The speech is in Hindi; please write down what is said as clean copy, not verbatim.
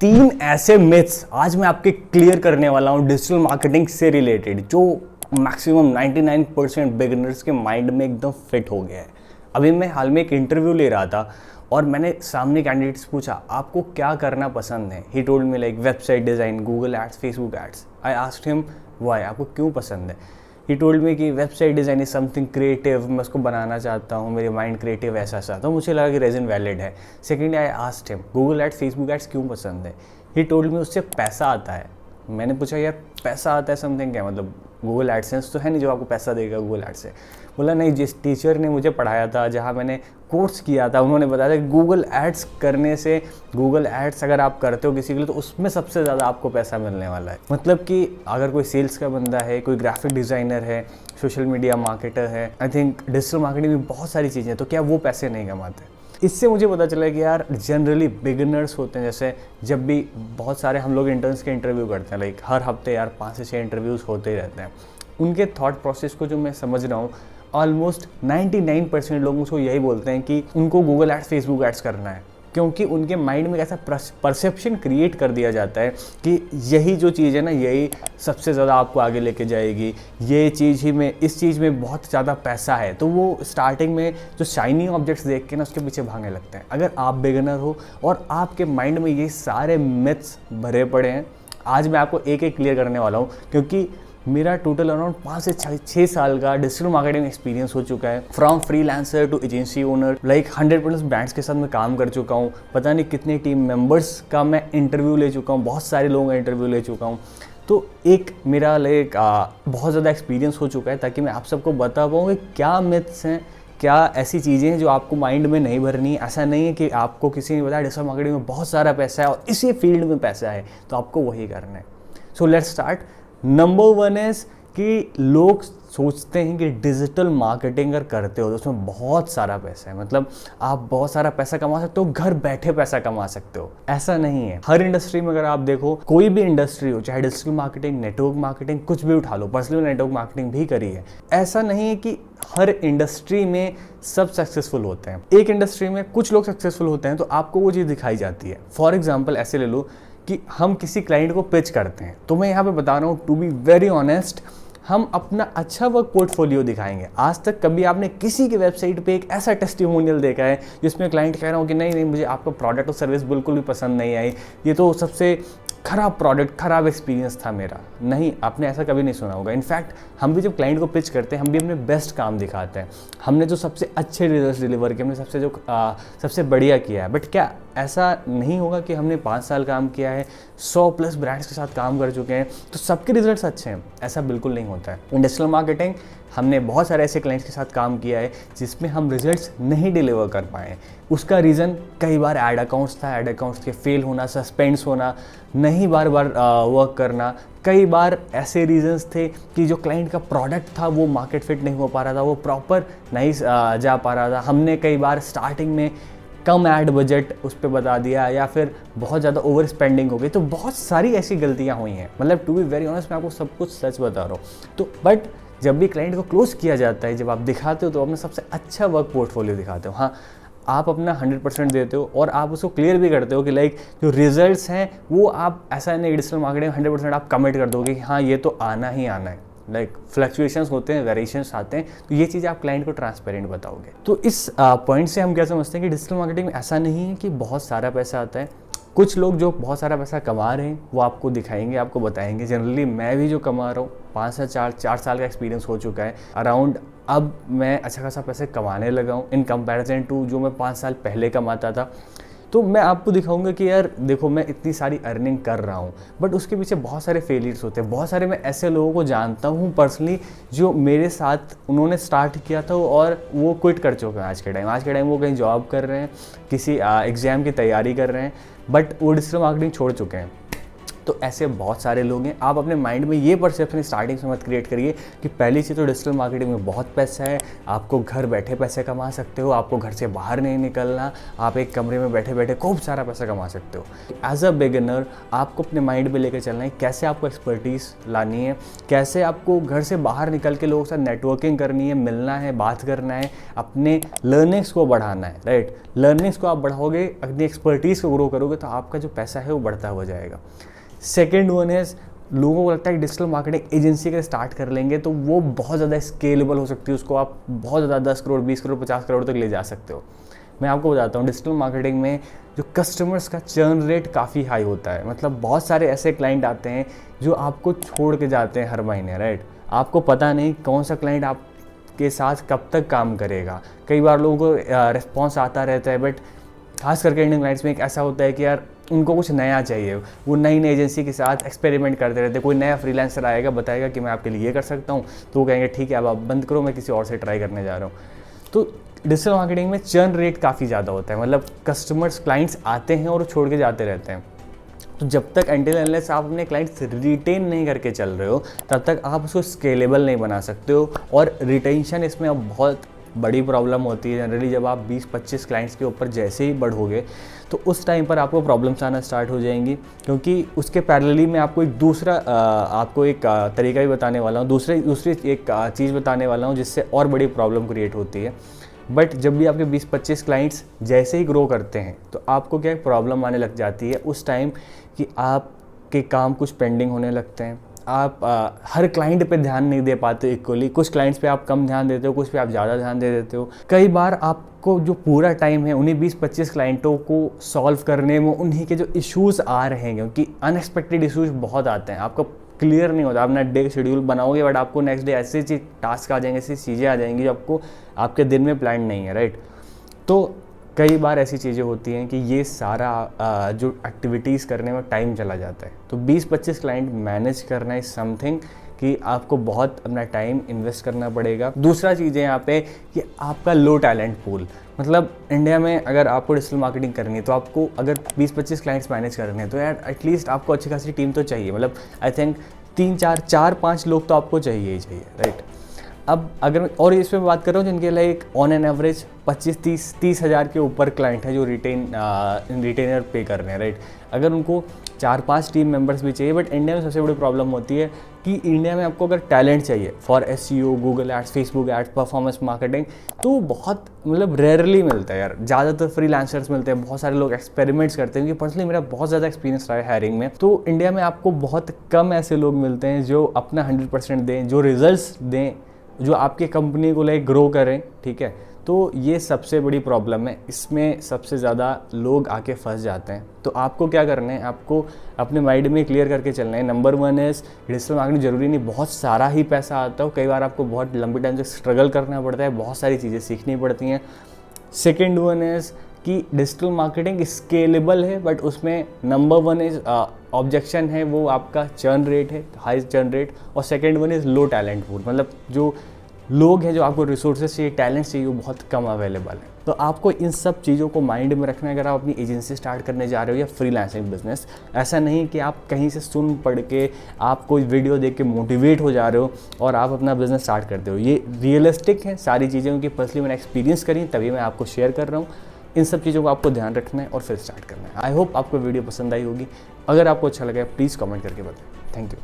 3 ऐसे मिथ्स आज मैं आपके क्लियर करने वाला हूँ डिजिटल मार्केटिंग से रिलेटेड, जो मैक्सिमम 99% बिगिनर्स के माइंड में एकदम फिट हो गया है। अभी मैं हाल में एक इंटरव्यू ले रहा था और मैंने सामने कैंडिडेट्स पूछा आपको क्या करना पसंद है। He told me like website design, Google ads, Facebook ads. I asked him why, आपको क्यों पसंद है। ही टोल्ड मी कि website design is something creative, मैं उसको बनाना चाहता हूँ, मेरे माइंड क्रिएटिव ऐसा सा। तो मुझे लगा कि रीज़न वैलिड है। Secondly I asked him Google ads, Facebook ads क्यों पसंद है। ही टोल्ड मी उससे पैसा आता है। मैंने पूछा यार पैसा आता है समथिंग क्या, मतलब गूगल एडसेंस तो है नहीं जो आपको पैसा देगा गूगल एड से। बोला नहीं, जिस टीचर ने मुझे पढ़ाया था, जहाँ मैंने कोर्स किया था, उन्होंने बताया था कि गूगल एड्स करने से, गूगल एड्स अगर आप करते हो किसी के लिए तो उसमें सबसे ज़्यादा आपको पैसा मिलने वाला है। मतलब कि अगर कोई सेल्स का बंदा है, कोई ग्राफिक डिज़ाइनर है, सोशल मीडिया मार्केटर है, आई थिंक डिजिटल मार्केटिंग में बहुत सारी चीज़ें हैं, तो क्या वो पैसे नहीं कमाते। इससे मुझे पता चला कि यार जनरली बिगिनर्स होते हैं, जैसे जब भी बहुत सारे हम लोग इंटर्न्स के इंटरव्यू करते हैं, लाइक हर हफ्ते यार 5 से 6 इंटरव्यूज़ होते ही रहते हैं। उनके थॉट प्रोसेस को जो मैं समझ रहा हूँ, ऑलमोस्ट 99% लोग मुझको यही बोलते हैं कि उनको गूगल एड्स, फेसबुक एड्स करना है, क्योंकि उनके माइंड में ऐसा परसेप्शन क्रिएट कर दिया जाता है कि यही जो चीज़ है ना, यही सबसे ज़्यादा आपको आगे लेके जाएगी, ये चीज़ ही में, इस चीज़ में बहुत ज़्यादा पैसा है। तो वो स्टार्टिंग में जो शाइनिंग ऑब्जेक्ट्स देख के ना उसके पीछे भागने लगते हैं। अगर आप बिगिनर हो और आपके माइंड में ये सारे मिथ्स भरे पड़े हैं, आज मैं आपको एक एक क्लियर करने वाला हूँ, क्योंकि मेरा टोटल अराउंड 5 से 6 साल का डिजिटल मार्केटिंग एक्सपीरियंस हो चुका है। From freelancer to agency owner, like 100+ brands के साथ मैं काम कर चुका हूँ। पता नहीं कितने टीम मेंबर्स का मैं इंटरव्यू ले चुका हूँ, बहुत सारे लोगों का इंटरव्यू ले चुका हूँ। तो एक मेरा लाइक बहुत ज़्यादा एक्सपीरियंस हो चुका है, ताकि मैं आप सबको बता पाऊँ कि क्या मिथ्स हैं, क्या ऐसी चीज़ें हैं जो आपको माइंड में नहीं भरनी। ऐसा नहीं है कि आपको किसी ने बताया डिजिटल मार्केटिंग में बहुत सारा पैसा है और इसी फील्ड में पैसा है तो आपको वही करना है। So let's start. Number 1 is कि लोग सोचते हैं कि डिजिटल मार्केटिंग अगर करते हो तो उसमें बहुत सारा पैसा है, मतलब आप बहुत सारा पैसा कमा सकते हो, घर बैठे पैसा कमा सकते हो। ऐसा नहीं है। हर इंडस्ट्री में अगर आप देखो, कोई भी इंडस्ट्री हो, चाहे डिजिटल मार्केटिंग, नेटवर्क मार्केटिंग, कुछ भी उठा लो, पर्सनल नेटवर्क मार्केटिंग भी करी है। ऐसा नहीं है कि हर इंडस्ट्री में सब सक्सेसफुल होते हैं। एक इंडस्ट्री में कुछ लोग सक्सेसफुल होते हैं तो आपको वो चीज़ दिखाई जाती है। फॉर एग्जाम्पल ऐसे ले लो कि हम किसी क्लाइंट को पिच करते हैं, तो मैं यहाँ पे बता रहा हूँ, टू बी वेरी ऑनेस्ट, हम अपना अच्छा वर्क पोर्टफोलियो दिखाएंगे। आज तक कभी आपने किसी की वेबसाइट पे एक ऐसा टेस्टिमोनियल देखा है जिसमें क्लाइंट कह रहा हो कि नहीं नहीं, मुझे आपका प्रोडक्ट और सर्विस बिल्कुल भी पसंद नहीं आई, ये तो सबसे खराब प्रोडक्ट, खराब एक्सपीरियंस था मेरा। नहीं, आपने ऐसा कभी नहीं सुना होगा। इनफैक्ट हम भी जब क्लाइंट को पिच करते हैं, हम भी अपने बेस्ट काम दिखाते हैं, हमने जो सबसे अच्छे रिजल्ट डिलीवर किए, हमने सबसे बढ़िया किया है। बट क्या ऐसा नहीं होगा कि हमने 5 साल काम किया है, 100+ ब्रांड्स के साथ काम कर चुके हैं तो सबके रिजल्ट्स अच्छे हैं? ऐसा बिल्कुल नहीं होता है। इन डिजिटल मार्केटिंग हमने बहुत सारे ऐसे क्लाइंट्स के साथ काम किया है जिसमें हम रिजल्ट्स नहीं डिलीवर कर पाए। उसका रीज़न कई बार ऐड अकाउंट्स था, ऐड अकाउंट्स के फेल होना, सस्पेंड्स होना, नहीं बार बार वर्क करना। कई बार ऐसे रीजंस थे कि जो क्लाइंट का प्रोडक्ट था वो मार्केट फिट नहीं हो पा रहा था, वो प्रॉपर नहीं जा पा रहा था। हमने कई बार स्टार्टिंग में कम ऐड बजट उस पर बता दिया, या फिर बहुत ज़्यादा ओवर स्पेंडिंग हो गई। तो बहुत सारी ऐसी गलतियाँ हुई हैं। मतलब टू बी वेरी ऑनेस्ट, मैं आपको सब कुछ सच बता रहा हूँ। तो बट जब भी क्लाइंट को क्लोज किया जाता है, जब आप दिखाते हो तो अपना सबसे अच्छा वर्क पोर्टफोलियो दिखाते हो। हाँ, आप अपना 100% देते हो और आप उसको क्लियर भी करते हो कि लाइक जो रिजल्ट्स हैं वो आप, ऐसा नहीं डिजिटल मार्केटिंग 100% आप कमिट कर दोगे कि हाँ ये तो आना ही आना है। लाइक फ्लक्चुएशंस होते हैं, वेरिएशंस आते हैं, तो ये चीज़ आप क्लाइंट को ट्रांसपेरेंट बताओगे। तो इस पॉइंट से हम क्या समझते हैं कि डिजिटल मार्केटिंग में ऐसा नहीं है कि बहुत सारा पैसा आता है। कुछ लोग जो बहुत सारा पैसा कमा रहे हैं वो आपको दिखाएंगे, आपको बताएंगे। जनरली मैं भी जो कमा रहा हूँ, 5 से 4 साल का एक्सपीरियंस हो चुका है अराउंड। अब मैं अच्छा खासा पैसे कमाने लगा हूँ इन कंपैरिजन टू जो मैं 5 साल पहले कमाता था। तो मैं आपको दिखाऊंगा कि यार देखो, मैं इतनी सारी अर्निंग कर रहा हूँ, बट उसके पीछे बहुत सारे फेलियर्स होते हैं। बहुत सारे मैं ऐसे लोगों को जानता हूँ पर्सनली जो मेरे साथ उन्होंने स्टार्ट किया था और वो क्विट कर चुके हैं। आज के टाइम वो कहीं जॉब कर रहे हैं, किसी एग्ज़ाम की तैयारी कर रहे हैं, बट वो डिजिटल मार्केटिंग छोड़ चुके हैं। तो ऐसे बहुत सारे लोग हैं। आप अपने माइंड में ये परसेप्शन स्टार्टिंग से मत क्रिएट करिए कि पहली चीज़ तो डिजिटल मार्केटिंग में बहुत पैसा है, आपको घर बैठे पैसे कमा सकते हो, आपको घर से बाहर नहीं निकलना, आप एक कमरे में बैठे बैठे खूब सारा पैसा कमा सकते हो। एज अ बिगिनर आपको अपने माइंड में लेकर चलना है कैसे आपको एक्सपर्टीज़ लानी है, कैसे आपको घर से बाहर निकल के लोगों के साथ नेटवर्किंग करनी है, मिलना है, बात करना है, अपने लर्निंग्स को बढ़ाना है, राइट। लर्निंग्स को आप बढ़ाओगे, अपनी एक्सपर्टीज़ को ग्रो करोगे तो आपका जो पैसा है वो बढ़ता हुआ जाएगा। सेकेंड वन इज़, लोगों को लगता है कि डिजिटल मार्केटिंग एजेंसी के स्टार्ट कर लेंगे तो वो बहुत ज़्यादा स्केलेबल हो सकती है, उसको आप बहुत ज़्यादा 10 करोड़ 20 करोड़ 50 करोड़ तक ले जा सकते हो। मैं आपको बताता हूँ, डिजिटल मार्केटिंग में जो कस्टमर्स का चर्न रेट काफ़ी हाई होता है। मतलब बहुत सारे ऐसे क्लाइंट आते हैं जो आपको छोड़ के जाते हैं हर महीने, राइट। आपको पता नहीं कौन सा क्लाइंट आपके साथ कब तक काम करेगा। कई बार लोगों को रिस्पॉन्स आता रहता है, बट खास करके इंडियन क्लाइंट्स में एक ऐसा होता है कि यार उनको कुछ नया चाहिए, वो नई नई एजेंसी के साथ एक्सपेरिमेंट करते रहते हैं। कोई नया फ्रीलांसर आएगा, बताएगा कि मैं आपके लिए ये कर सकता हूँ, तो वो कहेंगे ठीक है अब आप बंद करो, मैं किसी और से ट्राई करने जा रहा हूँ। तो डिजिटल मार्केटिंग में चर्न रेट काफ़ी ज़्यादा होता है, मतलब कस्टमर्स क्लाइंट्स आते हैं और छोड़ के जाते रहते हैं। तो जब तक अनटिल अनलेस आप अपने क्लाइंट्स रिटेन नहीं करके चल रहे हो तब तक आप उसको स्केलेबल नहीं बना सकते हो। और रिटेंशन इसमें अब बहुत बड़ी प्रॉब्लम होती है। जनरली जब आप 20-25 क्लाइंट्स के ऊपर जैसे ही बढ़ोगे तो उस टाइम पर आपको प्रॉब्लम्स आना स्टार्ट हो जाएंगी, क्योंकि उसके पैरेलली में आपको एक तरीका भी बताने वाला हूँ, दूसरी एक चीज़ बताने वाला हूँ जिससे और बड़ी प्रॉब्लम क्रिएट होती है। बट जब भी आपके 20-25 क्लाइंट्स जैसे ही ग्रो करते हैं तो आपको क्या प्रॉब्लम आने लग जाती है उस टाइम कि आपके काम कुछ पेंडिंग होने लगते हैं। आप हर क्लाइंट पे ध्यान नहीं दे पाते इक्वली, कुछ क्लाइंट्स पे आप कम ध्यान देते हो, कुछ पे आप ज़्यादा ध्यान दे देते हो। कई बार आपको जो पूरा टाइम है उन्हीं 20-25 क्लाइंटों को सॉल्व करने में उन्हीं के जो इश्यूज़ आ रहे हैं, क्योंकि अनएक्सपेक्टेड इश्यूज़ बहुत आते हैं, आपको क्लियर नहीं होता। आप ना डे शेड्यूल बनाओगे बट आपको नेक्स्ट डे ऐसे टास्क आ जाएंगे, ऐसी चीज़ें आ जाएंगी जो आपको आपके दिन में प्लान नहीं है, राइट। तो कई बार ऐसी चीज़ें होती हैं कि ये सारा जो एक्टिविटीज़ करने में टाइम चला जाता है। तो 20-25 क्लाइंट मैनेज करना इज़ समथिंग कि आपको बहुत अपना टाइम इन्वेस्ट करना पड़ेगा। दूसरा चीज़ है यहाँ पे कि आपका लो टैलेंट पूल, मतलब इंडिया में अगर आपको डिजिटल मार्केटिंग करनी है तो आपको अगर 20-25 क्लाइंट्स मैनेज करने हैं तो यार एटलीस्ट आपको अच्छी खासी टीम तो चाहिए। मतलब आई थिंक 3-4-5 लोग तो आपको चाहिए ही चाहिए, राइट। अब अगर और इसमें बात कर रहा हूँ जिनके लाइक ऑन एन एवरेज 25-30 हज़ार के ऊपर क्लाइंट है जो रिटेनर पे कर रहे हैं, राइट। अगर उनको 4-5 टीम मेंबर्स भी चाहिए, बट इंडिया में सबसे बड़ी प्रॉब्लम होती है कि इंडिया में आपको अगर टैलेंट चाहिए for SEO, Google ads, Facebook ads, performance marketing, तो बहुत मतलब रेयरली मिलता है यार। ज़्यादातर फ्रीलांसर्स मिलते हैं, बहुत सारे लोग एक्सपेरिमेंट्स करते हैं, क्योंकि पर्सनली मेरा बहुत ज़्यादा एक्सपीरियंस रहा है हायरिंग में। तो इंडिया में आपको बहुत कम ऐसे लोग मिलते हैं जो अपना 100% दें, जो रिजल्ट्स दें, जो आपके कंपनी को लाइक ग्रो करें, ठीक है। तो ये सबसे बड़ी प्रॉब्लम है, इसमें सबसे ज़्यादा लोग आके फंस जाते हैं। तो आपको क्या करना है, आपको अपने माइंड में क्लियर करके चलना है। नंबर 1 इज़ डिजिटल मार्केटिंग ज़रूरी नहीं बहुत सारा ही पैसा आता हो, कई बार आपको बहुत लंबे टाइम से स्ट्रगल करना पड़ता है, बहुत सारी चीज़ें सीखनी पड़ती हैं। सेकेंड 1 इज़ कि डिजिटल मार्केटिंग स्केलेबल है, बट उसमें नंबर 1 इज़ ऑब्जेक्शन है वो आपका चर्न रेट है, हाई चर्न रेट। और second 1 is low talent pool, मतलब जो लोग हैं, जो आपको रिसोर्सेज चाहिए, टैलेंट चाहिए, वो बहुत कम अवेलेबल है। तो आपको इन सब चीज़ों को माइंड में रखना है अगर आप अपनी एजेंसी स्टार्ट करने जा रहे हो या फ्रीलांसिंग बिजनेस। ऐसा नहीं कि आप कहीं से सुन पढ़ के, आप कोई वीडियो देख के मोटिवेट हो जा रहे हो और आप अपना बिजनेस स्टार्ट करते हो। ये रियलिस्टिक है सारी चीज़ें, क्योंकि पर्सनली मैंने एक्सपीरियंस करी तभी मैं आपको शेयर कर रहा हूँ। इन सब चीज़ों को आपको ध्यान रखना है और फिर स्टार्ट करना है। आई होप आपको वीडियो पसंद आई होगी। अगर आपको अच्छा लगा प्लीज़ कमेंट करके बताएं। Thank you.